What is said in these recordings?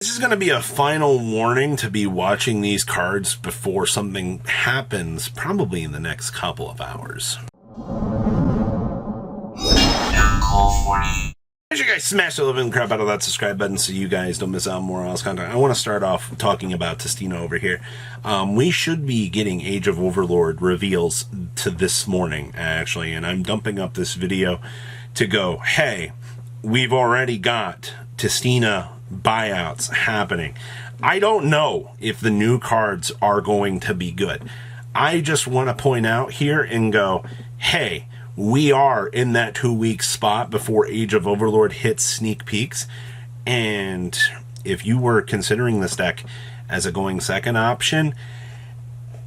This is going to be a final warning to be watching these cards before something happens, probably in the next couple of hours. Make sure you guys smash the living crap out of that subscribe button so you guys don't miss out on more Ralo's content. I want to start off talking about Testina over here. We should be getting Age of Overlord reveals to this morning, actually, and I'm dumping up this video to go, hey, we've already got Testina buyouts happening. I don't know if the new cards are going to be good. I just want to point out here and go, hey, we are in that 2-week spot before Age of Overlord hits sneak peeks, and if you were considering this deck as a going second option,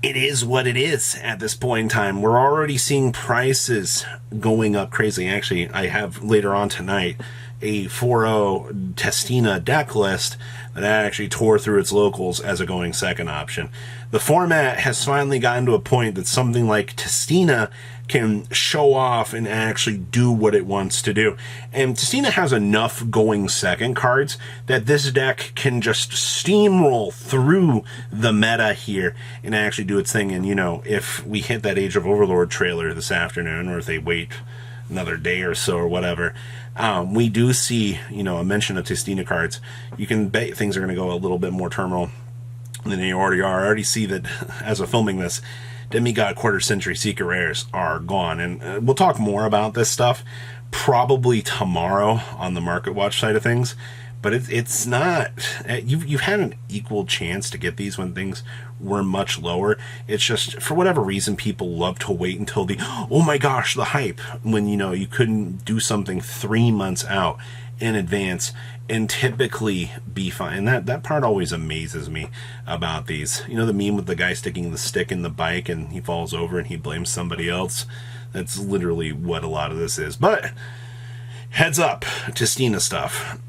it is what it is at this point in time. We're already seeing prices going up crazy. Actually, I have later on tonight a 4-0 Testina deck list that actually tore through its locals as a going second option. The format has finally gotten to a point that something like Testina can show off and actually do what it wants to do. And Testina has enough going second cards that this deck can just steamroll through the meta here and actually do its thing. And, you know, if we hit that Age of Overlord trailer this afternoon, or if they wait another day or so or whatever, we do see, you know, a mention of Testina cards. You can bet things are going to go a little bit more terminal than they already are. I already see that as of filming this, Demigod Quarter Century Secret Rares are gone. And we'll talk more about this stuff probably tomorrow on the Market Watch side of things. But it's not, you've had an equal chance to get these when things were much lower. It's just, for whatever reason, people love to wait until the, oh my gosh, the hype, when, you know, you couldn't do something 3 months out in advance and typically be fine. And that part always amazes me about these. You know, the meme with the guy sticking the stick in the bike and he falls over and he blames somebody else? That's literally what a lot of this is. But heads up, Testina stuff.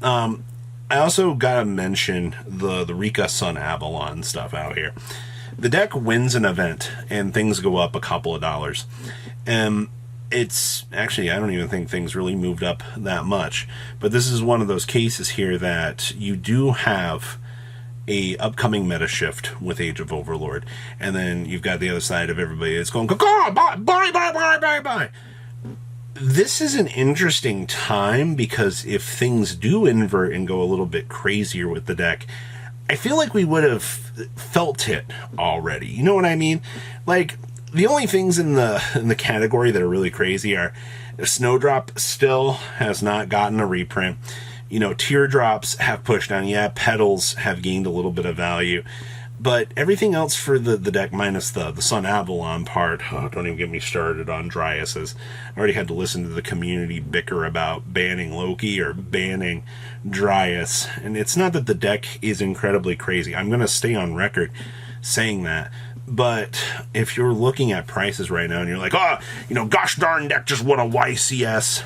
I also gotta mention the Rika Sun Avalon stuff out here. The deck wins an event and things go up a couple of dollars. It's actually, I don't even think things really moved up that much. But this is one of those cases here that you do have a upcoming meta shift with Age of Overlord. And then you've got the other side of everybody that's going, buy. This is an interesting time because if things do invert and go a little bit crazier with the deck, I feel like we would have felt it already. You know what I mean? Like, the only things in the category that are really crazy are Snowdrop still has not gotten a reprint. You know, Teardrops have pushed down. Yeah, Petals have gained a little bit of value. But everything else for the deck, minus the Sun Avalon part, oh, don't even get me started on Dryas's. I already had to listen to the community bicker about banning Loki or banning Dryas. And it's not that the deck is incredibly crazy. I'm going to stay on record saying that. But if you're looking at prices right now and you're like, oh, you know, gosh darn deck just won a YCS,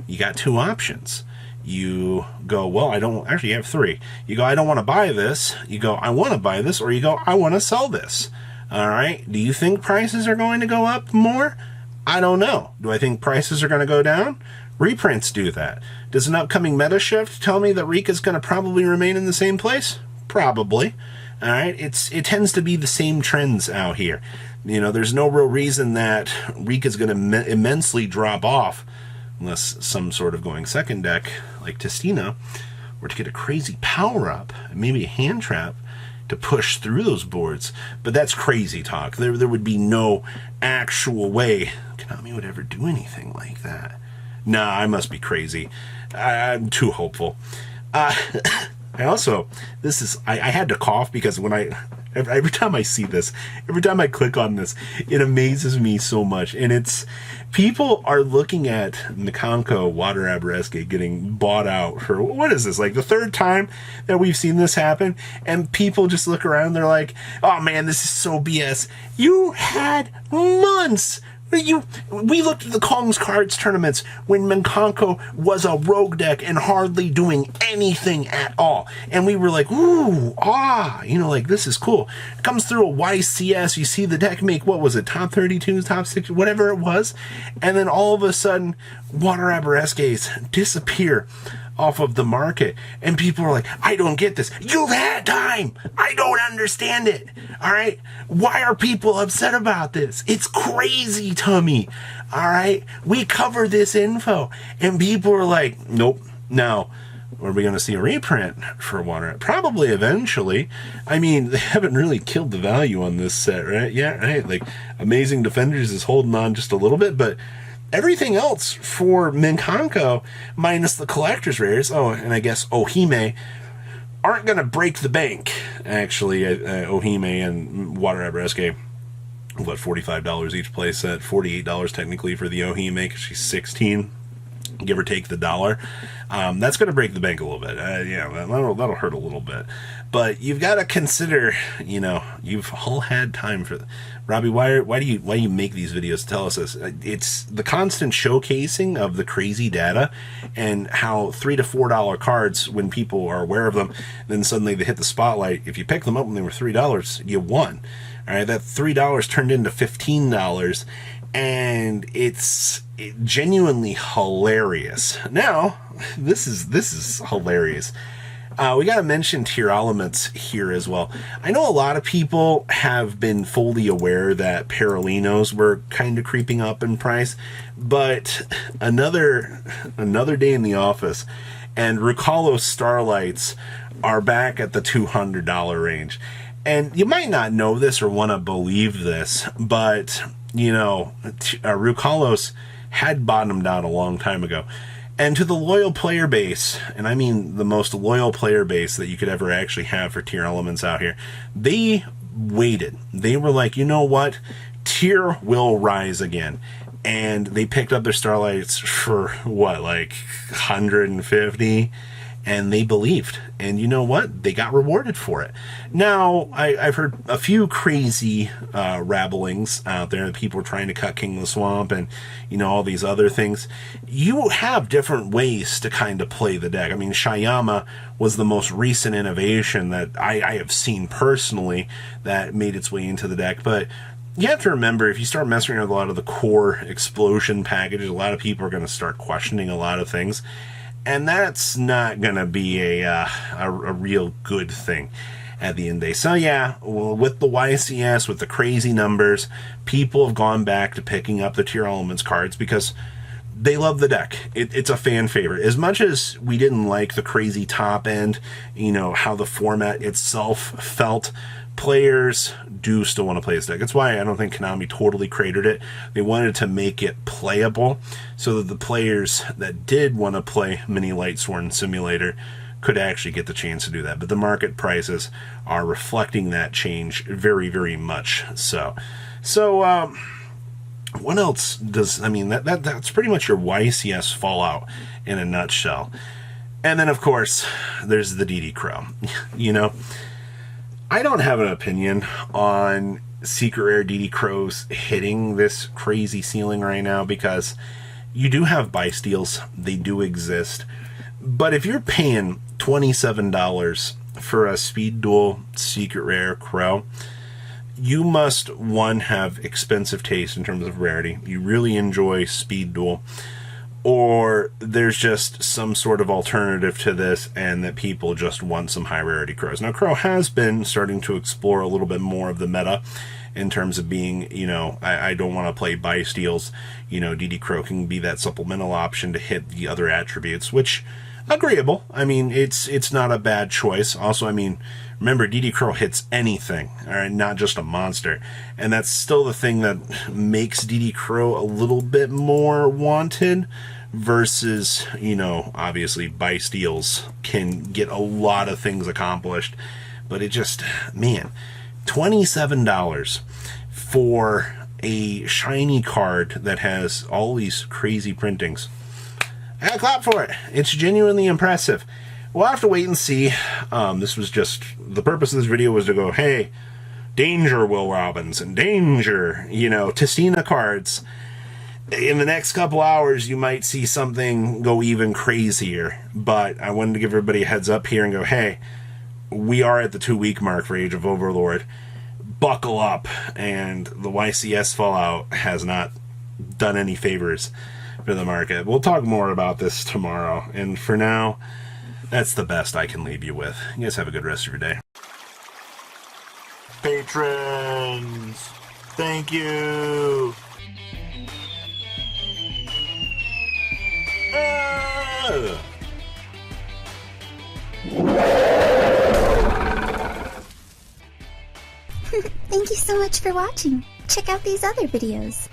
you got two options. You go, well, I don't actually have three. You go, I don't want to buy this. You go, I want to buy this. Or you go, I want to sell this. All right. Do you think prices are going to go up more? I don't know. Do I think prices are going to go down? Reprints do that. Does an upcoming meta shift tell me that Rika's going to probably remain in the same place? Probably. All right. It tends to be the same trends out here. You know, there's no real reason that Rika's going to immensely drop off unless some sort of going second deck like Testina were to get a crazy power up and maybe a hand trap to push through those boards. But that's crazy talk. There would be no actual way Konami would ever do anything like that. Nah, I must be crazy. I'm too hopeful. I also, I had to cough because when every time I see this, every time I click on this, it amazes me so much. And it's, people are looking at Nikonko Water Abereske getting bought out for, what is this, like the third time that we've seen this happen? And people just look around, they're like, oh man, this is so BS. You had months. We looked at the Kong's Cards tournaments when Nikonko was a rogue deck and hardly doing anything at all. And we were like, ooh, you know, like, this is cool. It comes through a YCS, you see the deck make, what was it, top 32, top 60, whatever it was. And then all of a sudden, Water Abereskes disappear off of the market. And people are like, I don't get this. You've had time. I don't understand it. All right. Why are people upset about this? It's crazy to me. All right. We cover this info and people are like, nope. Now, are we going to see a reprint for Water? Probably eventually. I mean, they haven't really killed the value on this set, right? Yeah, right. Like, Amazing Defenders is holding on just a little bit, but everything else for Minkanko, minus the collector's rares, oh, and I guess Ohime, aren't going to break the bank. Actually, Ohime and Water Abraske, what, $45 each play set, $48 technically for the Ohime because she's 16. Give or take the dollar. That's going to break the bank a little bit. Yeah, that'll hurt a little bit. But you've got to consider, you've all had time for. Robbie, why do you make these videos? Tell us this. It's the constant showcasing of the crazy data and how $3 to $4 cards, when people are aware of them, then suddenly they hit the spotlight. If you pick them up when they were $3, you won. All right, that $3 turned into $15. And it's genuinely hilarious. Now, this is hilarious. We got to mention tier elements here as well. I know a lot of people have been fully aware that Paralinos were kind of creeping up in price, but another day in the office, and Rukalos Starlights are back at the $200 range. And you might not know this or want to believe this, but Rukalos had bottomed out a long time ago. And to the loyal player base, and I mean the most loyal player base that you could ever actually have for tier elements out here, they waited. They were like, you know what? Tier will rise again. And they picked up their Starlights for what, like 150? And they believed. And you know what? They got rewarded for it. Now, I've heard a few crazy rabblings out there. People are trying to cut King of the Swamp and, all these other things. You have different ways to kind of play the deck. I mean, Shayama was the most recent innovation that I have seen personally that made its way into the deck. But you have to remember, if you start messing around with a lot of the core explosion packages, a lot of people are going to start questioning a lot of things. And that's not going to be a real good thing at the end of the day. So yeah, well, with the YCS, with the crazy numbers, people have gone back to picking up the tier elements cards because they love the deck. It's a fan favorite. As much as we didn't like the crazy top end, how the format itself felt, players do still want to play this deck. That's why I don't think Konami totally cratered it. They wanted to make it playable so that the players that did want to play Mini Lightsworn Simulator could actually get the chance to do that. But the market prices are reflecting that change very, very much so. So, what else does, that's pretty much your YCS Fallout in a nutshell. And then, of course, there's the DD Crow. I don't have an opinion on Secret Rare DD Crows hitting this crazy ceiling right now because you do have buy steals. They do exist. But if you're paying $27 for a Speed Duel Secret Rare Crow, you must, one, have expensive taste in terms of rarity. You really enjoy Speed Duel. Or there's just some sort of alternative to this and that people just want some high rarity crows. Now, Crow has been starting to explore a little bit more of the meta in terms of being, I don't want to play buy steals. DD Crow can be that supplemental option to hit the other attributes, which, agreeable. I mean, it's not a bad choice. Also, remember, DD Crow hits anything, all right, not just a monster. And that's still the thing that makes DD Crow a little bit more wanted versus, obviously, buy steals can get a lot of things accomplished. But it just, man, $27 for a shiny card that has all these crazy printings. I gotta clap for it. It's genuinely impressive. We'll have to wait and see. This was just, the purpose of this video was to go, hey, danger, Will Robinson, danger, Testina cards. In the next couple hours, you might see something go even crazier. But I wanted to give everybody a heads up here and go, hey, we are at the 2-week mark for Age of Overlord. Buckle up. And the YCS Fallout has not done any favors for the market. We'll talk more about this tomorrow. And for now, that's the best I can leave you with. You guys have a good rest of your day. Patrons, thank you. Thank you so much for watching. Check out these other videos.